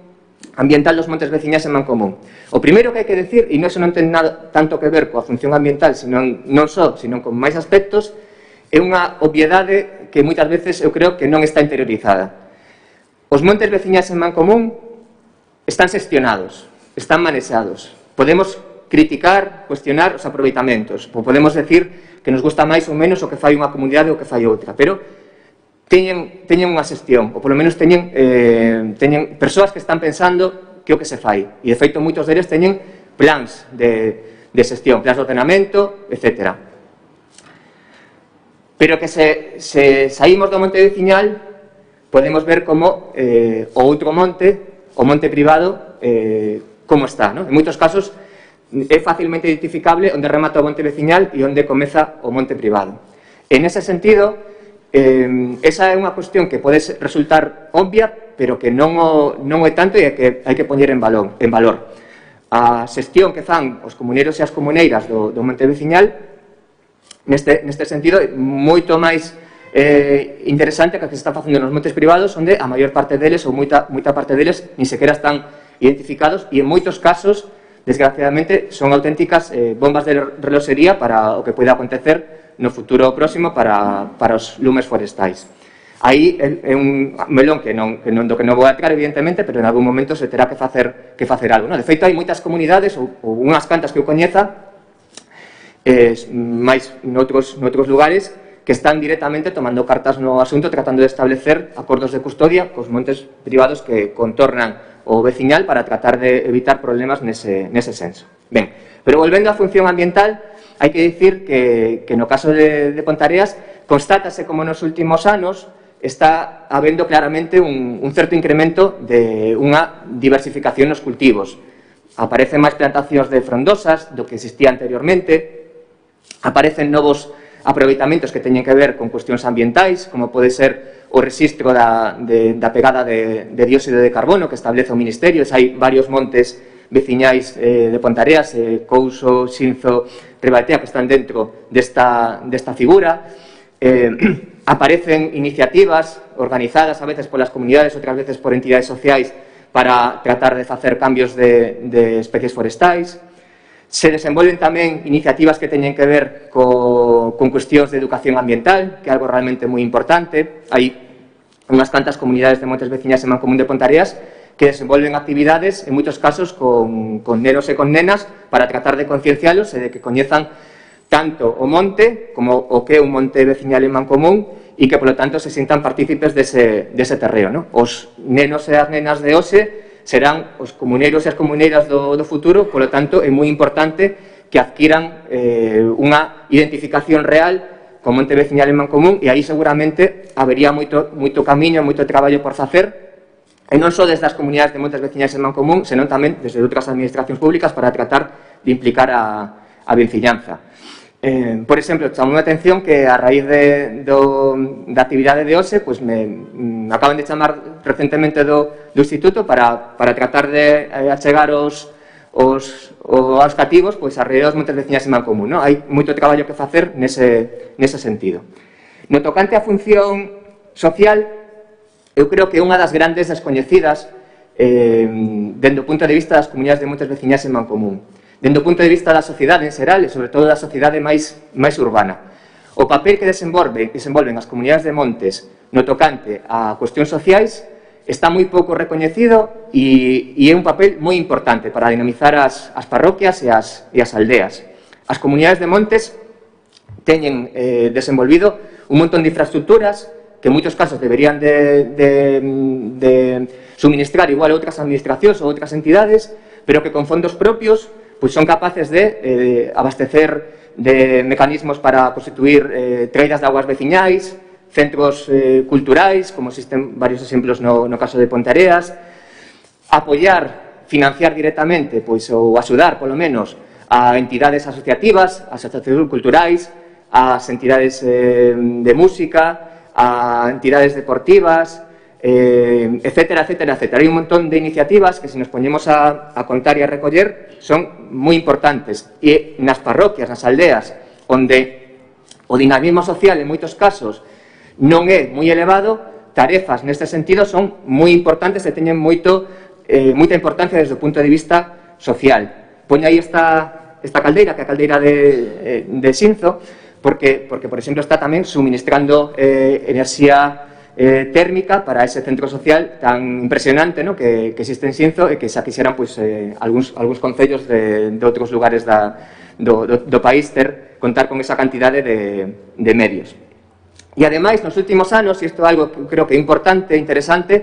ambiental dos montes veciñais en Mancomún, o primeiro que hai que decir, e non ten nada tanto que ver coa función ambiental, non só, sino con máis aspectos, é unha obviedade que moitas veces eu creo que non está interiorizada. Os montes veciñais en Mancomún están xestionados, están manexados. Podemos criticar, cuestionar os aproveitamentos, ou podemos decir que nos gusta máis ou menos o que fai unha comunidade ou o que fai outra, pero teñen unha xestión, ou polo menos teñen persoas que están pensando que o que se fai, e de feito moitos deles teñen plans de xestión, plans de ordenamento, etc. Pero que se saímos do monte veciñal, podemos ver como o outro monte, o monte privado, como está, non? En moitos casos é facilmente identificable onde remata o monte veciñal e onde comeza o monte privado. En ese sentido, esa é unha cuestión que pode resultar obvia, pero que non é tanto e que hai que poñer en valor. A xestión que fan os comuneiros e as comuneiras do monte veciñal, neste sentido, é moito máis interesante que a que se está facendo nos montes privados, onde a maior parte deles, ou moita parte deles, ni sequera están identificados e en moitos casos, desgraciadamente, son auténticas bombas de reloxería para o que poida acontecer no futuro próximo para os lumes forestais. Aí é un melón do que non vou a entrar, evidentemente, pero en algún momento se terá que facer algo. De feito, hai moitas comunidades, ou unhas cantas que eu coñeza, máis noutros lugares, que están directamente tomando cartas no asunto, tratando de establecer acordos de custodia cos montes privados que contornan o veciñal para tratar de evitar problemas nese senso. Ben, pero volvendo á función ambiental, hai que dicir que no caso de Pontareas constátase como nos últimos anos está habendo claramente un certo incremento de unha diversificación nos cultivos. Aparecen máis plantacións de frondosas do que existía anteriormente, aparecen novos aproveitamentos que teñen que ver con cuestións ambientais, como pode ser o rexistro da pegada de dióxido de carbono que establece o Ministerio. Hai varios montes veciñais de Pontareas, Couso, Xinzo, Ribatea, que están dentro desta figura. Aparecen iniciativas organizadas a veces polas comunidades, outras veces por entidades sociais, para tratar de facer cambios de especies forestais. Se desenvolven tamén iniciativas que teñen que ver con cuestións de educación ambiental, que é algo realmente moi importante. Hai unhas cantas comunidades de montes veciñas en Mancomún de Pontareas que desenvolven actividades, en moitos casos, con nenos e con nenas, para tratar de conciencialos e de que coñezan tanto o monte como o que é un monte veciñal en Mancomún e que, polo tanto, se sintan partícipes dese terreo. Os nenos e as nenas de hoxe serán os comuneiros e as comuneiras do futuro, polo tanto, é moi importante que adquiran unha identificación real co monte veciñal en Mancomún, e aí seguramente habería moito camiño, moito traballo por facer, e non só desde as comunidades de montes veciñais en Mancomún, senón tamén desde outras administracións públicas para tratar de implicar a veciñanza. Por exemplo, chamou a atención que a raíz da actividade de hoxe, pois me acaban de chamar recentemente do Instituto para tratar de achegar aos cativos pois a rede dos montes veciñais en Mancomún. Hai moito traballo que facer nese sentido. No tocante á función social, eu creo que unha das grandes descoñecidas dende o punto de vista das comunidades de montes veciñais en Mancomún, dende o punto de vista da sociedade en xeral e sobre todo da sociedade máis urbana. O papel que desenvolven as comunidades de montes no tocante a cuestións sociais está moi pouco recoñecido e é un papel moi importante para dinamizar as parroquias e as aldeas. As comunidades de montes teñen desenvolvido un montón de infraestructuras que en moitos casos deberían de suministrar igual a outras administracións ou outras entidades, pero que con fondos propios pois son capaces de abastecer de mecanismos para constituir treidas de aguas veciñais, centros culturais, como existen varios exemplos no caso de Ponteareas, apoiar, financiar directamente, pois, ou axudar, polo menos, a entidades asociativas, as asociacións culturais, as entidades de música, a entidades deportivas, etcétera, etcétera, etcétera. Hai un montón de iniciativas que, se nos poñemos a contar e a recoller, son moi importantes. E nas parroquias, nas aldeas, onde o dinamismo social, en moitos casos, non é moi elevado, tarefas neste sentido son moi importantes e teñen moita importancia desde o punto de vista social. Poño aí esta caldeira, que é a caldeira de Xinzo, porque, por exemplo, está tamén suministrando enerxía térmica para ese centro social tan impresionante, ¿no?, que existe en Xinzo e que xa quixeran pois, algúns concellos de outros lugares do país contar con esa cantidade de medios. E, ademais, nos últimos anos, e isto é algo que creo que é importante e interesante,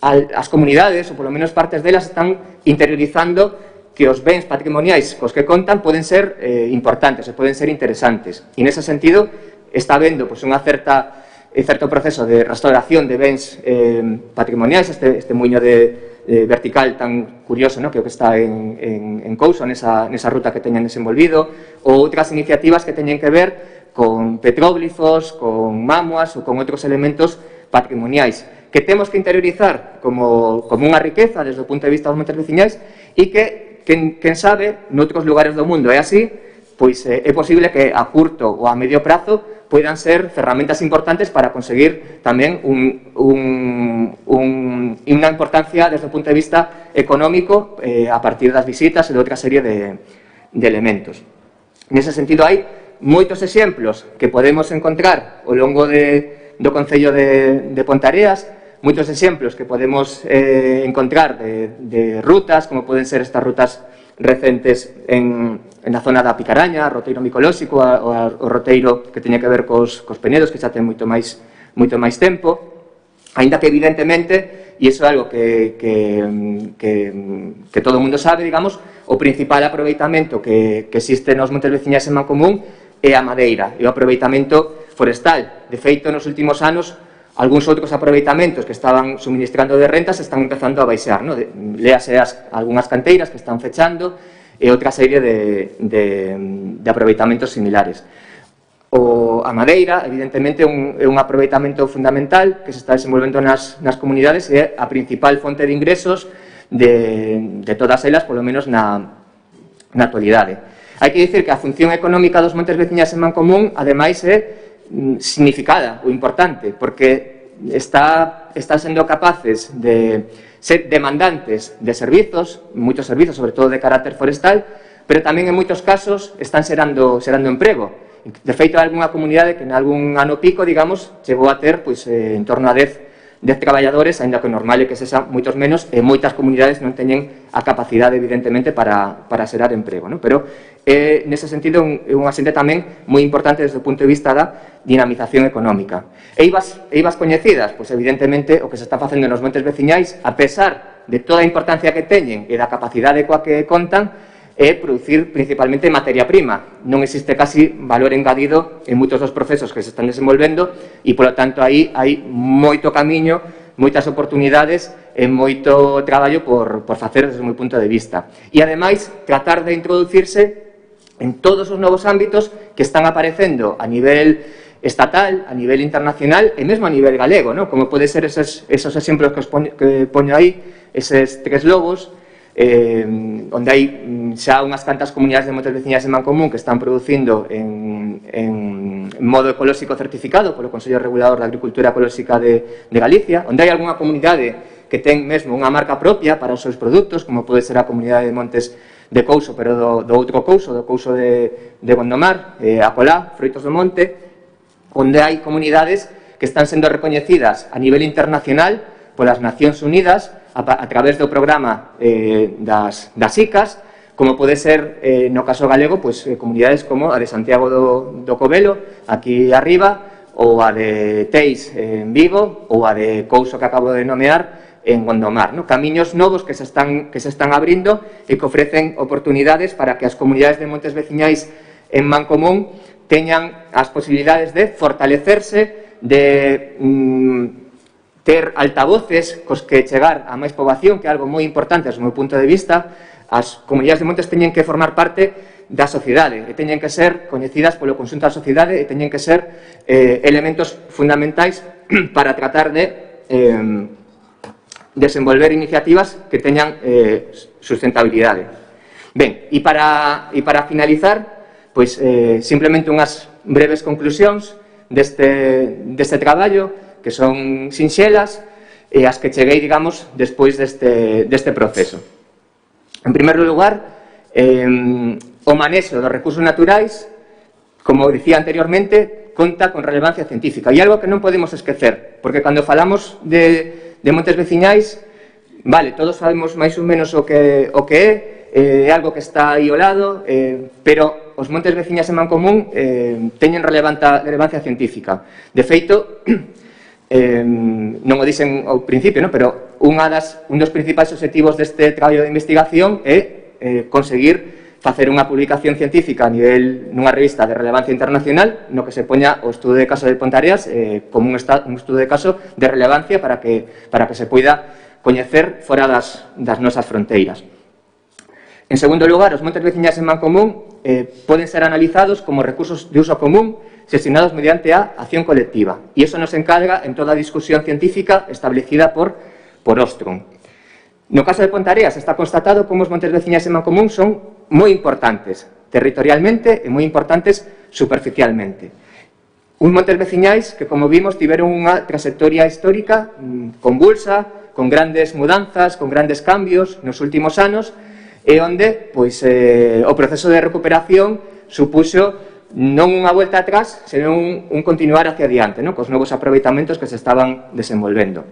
as comunidades, ou polo menos partes delas, están interiorizando que os bens patrimoniais cos que contan poden ser importantes e poden ser interesantes. E, nese sentido, está habendo pois, unha certo proceso de restauración de bens patrimoniais, este muiño vertical tan curioso, ¿no?, que está en Couso, nesa ruta que teñen desenvolvido, ou outras iniciativas que teñen que ver con petróglifos, con mámoas ou con outros elementos patrimoniais que temos que interiorizar como unha riqueza desde o punto de vista dos montes veciñais e que, quen sabe, noutros lugares do mundo é así, pois é posible que a curto ou a medio prazo poidan ser ferramentas importantes para conseguir tamén unha importancia desde o punto de vista económico a partir das visitas e de outra serie de elementos. Nese sentido, hai moitos exemplos que podemos encontrar ao longo do Concello de Ponteareas, moitos exemplos que podemos encontrar de rutas, como poden ser estas rutas recentes en a zona da Picaraña, o roteiro micolóxico, o roteiro que teña que ver cos penedos, que xa ten moito máis tempo, aínda que evidentemente, e iso é algo que todo o mundo sabe, digamos, o principal aproveitamento que existe nos montes veciñais en Mancomún é a madeira, e o aproveitamento forestal. De feito, nos últimos anos, algúns outros aproveitamentos que estaban suministrando de rentas están empezando a baixar, ¿no? Léase algunhas canteiras que están fechando e outra serie de aproveitamentos similares. A madeira, evidentemente, é un aproveitamento fundamental que se está desenvolvendo nas comunidades e é a principal fonte de ingresos de todas elas, polo menos na actualidade. Hai que dicir que a función económica dos montes veciñais en Mancomún, ademais, é significada ou importante, porque está sendo capaces de ser demandantes de servizos, moitos servizos, sobre todo de carácter forestal, pero tamén en moitos casos están xerando emprego. De feito, hai algunha comunidade que en algún ano pico, digamos, chegou a ter en torno a 10 traballadores, aínda que o normal é que sexan moitos menos, e moitas comunidades non teñen a capacidade, evidentemente, para xerar emprego, ¿no? Pero, nese sentido, é unha xente tamén moi importante desde o punto de vista da dinamización económica. Eivas coñecidas, pois, evidentemente, o que se está facendo nos montes veciñais, a pesar de toda a importancia que teñen e da capacidade coa que contan, é producir principalmente materia prima. Non existe casi valor engadido en moitos dos procesos que se están desenvolvendo e, polo tanto, aí hai moito camiño, moitas oportunidades e moito traballo por facer desde o meu punto de vista. E, ademais, tratar de introducirse en todos os novos ámbitos que están aparecendo a nivel estatal, a nivel internacional e mesmo a nivel galego, ¿no? Como pode ser esos exemplos que poño aí, eses 3 lobos, onde hai xa unhas cantas comunidades de montes veciñais en Mancomún que están producindo en modo ecolóxico certificado polo Consello Regulador da Agricultura Ecolóxica de Galicia, onde hai algunha comunidade que ten mesmo unha marca propia para os seus produtos, como pode ser a Comunidade de Montes de Couso, pero do outro Couso, do Couso de Gondomar, a Colá, Froitos do Monte, onde hai comunidades que están sendo recoñecidas a nivel internacional polas Nacións Unidas a través do programa das ICAs, como pode ser, no caso galego, comunidades como a de Santiago do Covelo, aquí arriba, ou a de Teis en Vigo, ou a de Couso que acabo de nomear en Gondomar. Camiños novos que se están abrindo e que ofrecen oportunidades para que as comunidades de montes veciñais en Mancomún teñan as posibilidades de fortalecerse, de ter altavoces cos que chegar a máis poboación, que é algo moi importante desde o meu punto de vista. As comunidades de montes teñen que formar parte da sociedade e teñen que ser coñecidas polo conxunto da sociedade e teñen que ser elementos fundamentais para tratar de desenvolver iniciativas que teñan sustentabilidade. Ben, e para finalizar, simplemente unhas breves conclusións deste traballo, que son sinxelas e as que cheguei, digamos, despois deste proceso. En primeiro lugar, o manexo dos recursos naturais, como dicía anteriormente, conta con relevancia científica. E algo que non podemos esquecer, porque cando falamos de montes veciñais, vale, todos sabemos máis ou menos o que é algo que está aí ao lado, pero os montes veciñais en Mancomún teñen relevancia científica. De feito, non o dixen ao principio, pero un dos principais obxectivos deste traballo de investigación é conseguir facer unha publicación científica a nivel nunha revista de relevancia internacional no que se poña o estudo de caso de Pontareas como un estudo de caso de relevancia para que se poida coñecer fora das nosas fronteiras. En segundo lugar, os montes veciñais en Mancomún poden ser analizados como recursos de uso común xestionados mediante a acción colectiva. E iso nos encarga en toda a discusión científica establecida por Ostrom. No caso de Pontareas está constatado como os montes veciñais en Mancomún son moi importantes territorialmente e moi importantes superficialmente. Un montes veciñais que, como vimos, tiveron unha trayectoria histórica convulsa, con grandes mudanzas, con grandes cambios nos últimos anos, e onde o proceso de recuperación supuxo non unha volta atrás, senón un continuar hacia adiante, cos novos aproveitamentos que se estaban desenvolvendo.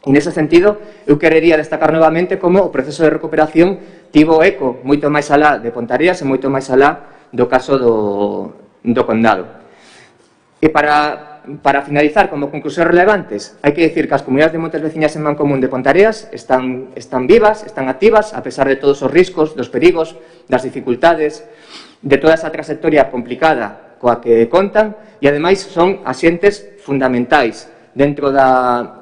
E nese sentido, eu querería destacar novamente como o proceso de recuperación tivo eco moito máis alá de Pontareas e moito máis alá do caso do Condado. E para finalizar, como conclusións relevantes, hai que dicir que as comunidades de montes veciñas en Mancomún de Pontareas están vivas, están activas, a pesar de todos os riscos, dos perigos, das dificultades, de toda esa trayectoria complicada coa que contan, e ademais son axentes fundamentais dentro da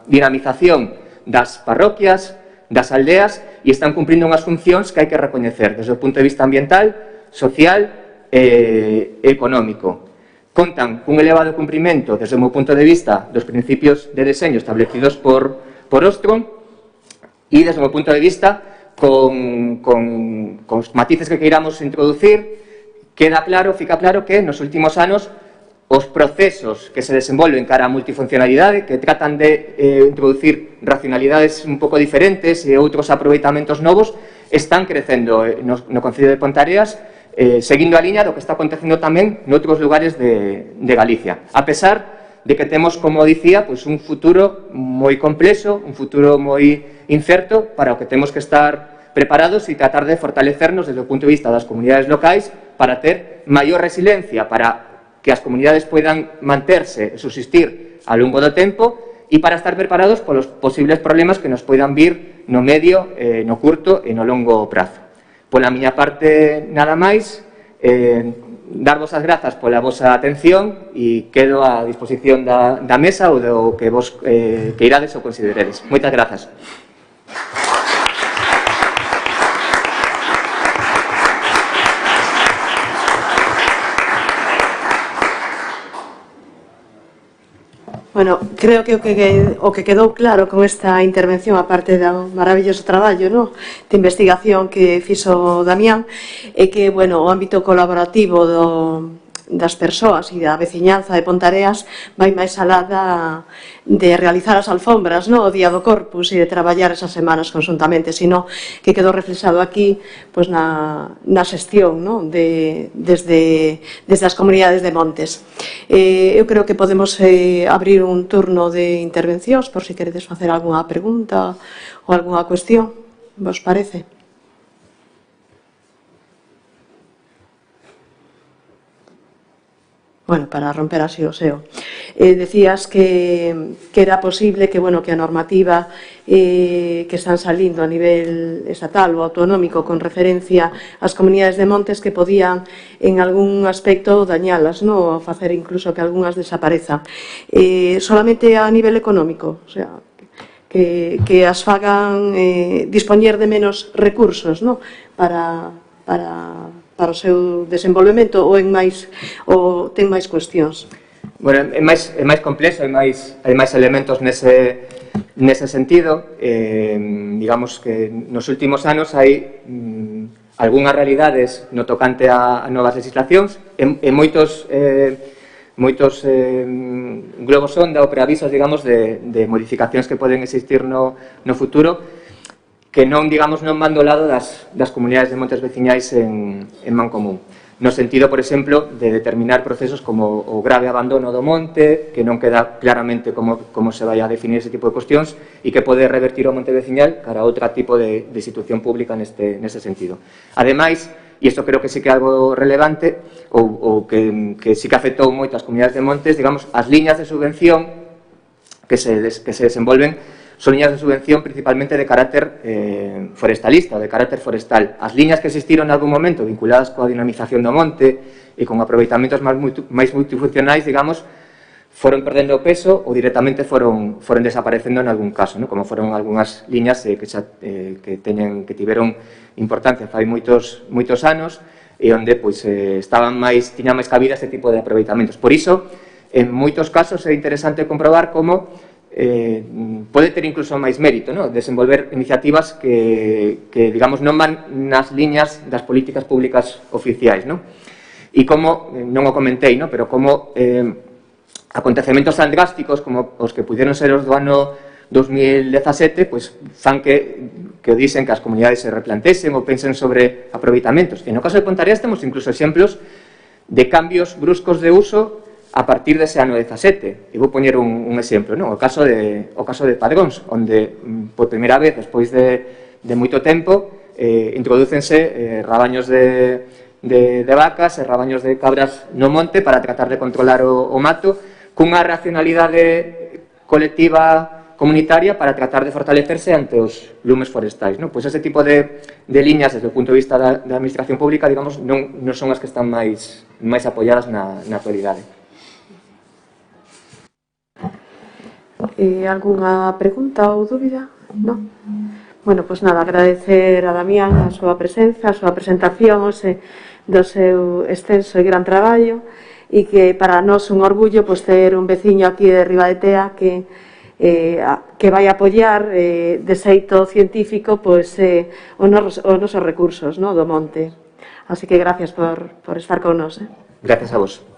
dinamización das parroquias, das aldeas, e están cumprindo unhas funcións que hai que recoñecer desde o punto de vista ambiental, social e económico. Contan cun elevado cumprimento desde o meu punto de vista dos principios de deseño establecidos por Ostrom e desde o meu punto de vista con os matices que queiramos introducir, fica claro que nos últimos anos os procesos que se desenvolven cara a multifuncionalidade, que tratan de introducir racionalidades un pouco diferentes e outros aproveitamentos novos, están crecendo no Concello de Pontareas, seguindo a liña do que está acontecendo tamén noutros lugares de Galicia. A pesar de que temos, como dicía, un futuro moi complexo, un futuro moi incerto, para o que temos que estar preparados e tratar de fortalecernos desde o punto de vista das comunidades locais para ter maior resiliencia, para que as comunidades poidan manterse e subsistir ao longo do tempo e para estar preparados polos posibles problemas que nos poidan vir no medio, no curto e no longo prazo. Pola miña parte, nada máis, darvos as grazas pola vosa atención e quedo á disposición da mesa ou do que vos queirades ou consideredes. Moitas grazas. Bueno, creo que o que quedou claro con esta intervención, aparte do maravilloso traballo de investigación que fixo Damián, é que o ámbito colaborativo das persoas e da veciñanza de Pontareas vai máis alá de realizar as alfombras, o Día do Corpus e de traballar esas semanas conjuntamente, sino que quedou reflexado aquí na xestión desde as comunidades de montes. Eu creo que podemos abrir un turno de intervencións por si queredes facer algunha pregunta ou algunha cuestión, vos parece? Bueno, para romper así o seo. Decías que era posible que a normativa que están salindo a nivel estatal ou autonómico con referencia ás comunidades de montes que podían en algún aspecto dañalas, ou facer incluso que algunhas desaparezan. Solamente a nivel económico, o sea, que as fagan dispoñer de menos recursos para o seu desenvolvemento ou ten máis cuestións? Bueno, é máis complexo, hai máis elementos nese sentido. Digamos que nos últimos anos hai algunhas realidades no tocante a novas legislacións e moitos globos sonda ou preavisos, digamos, de modificacións que poden existir no futuro que non van do lado das comunidades de montes veciñais en Mancomún. No sentido, por exemplo, de determinar procesos como o grave abandono do monte, que non queda claramente como se vai a definir ese tipo de cuestións e que pode revertir o monte veciñal cara a outro tipo de institución pública nese sentido. Ademais, e isto creo que sí que é algo relevante, ou que sí que afectou moito as comunidades de montes, digamos, as liñas de subvención que se desenvolven son liñas de subvención principalmente de carácter forestalista, de carácter forestal. As liñas que existiron en algún momento vinculadas coa dinamización do monte e con aproveitamentos máis multifuncionais, digamos, foron perdendo peso ou directamente foron desaparecendo en algún caso, como foron algunhas liñas que tiveron importancia fai moitos anos e onde tiñan máis cabida ese tipo de aproveitamentos. Por iso, en moitos casos é interesante comprobar como pode ter incluso máis mérito desenvolver iniciativas que digamos, non van nas liñas das políticas públicas oficiais. E como, non o comentei, pero como acontecementos tan drásticos como os que pudieron ser os do ano 2017, fan que dicen que as comunidades se replantesen ou pensen sobre aproveitamentos. E no caso de Pontareas temos incluso exemplos de cambios bruscos de uso a partir dese ano 17. E vou poñer un exemplo, o caso de Padróns, onde por primeira vez, despois de moito tempo, introdúcense rabaños de vacas e rabaños de cabras no monte para tratar de controlar o mato cunha racionalidade colectiva comunitaria para tratar de fortalecerse ante os lumes forestais. Pois ese tipo de liñas, desde o punto de vista da administración pública, digamos, non son as que están máis apoiadas na actualidade. Algunha pregunta ou dúbida? Non? Bueno, pois nada, agradecer a Damián a súa presenza, a súa presentación do seu extenso e gran traballo e que para nós un orgullo ter un veciño aquí de Ribadetea que vai apoiar de xeito científico os nosos recursos do monte. Así que gracias por estar con nós. Gracias a vos.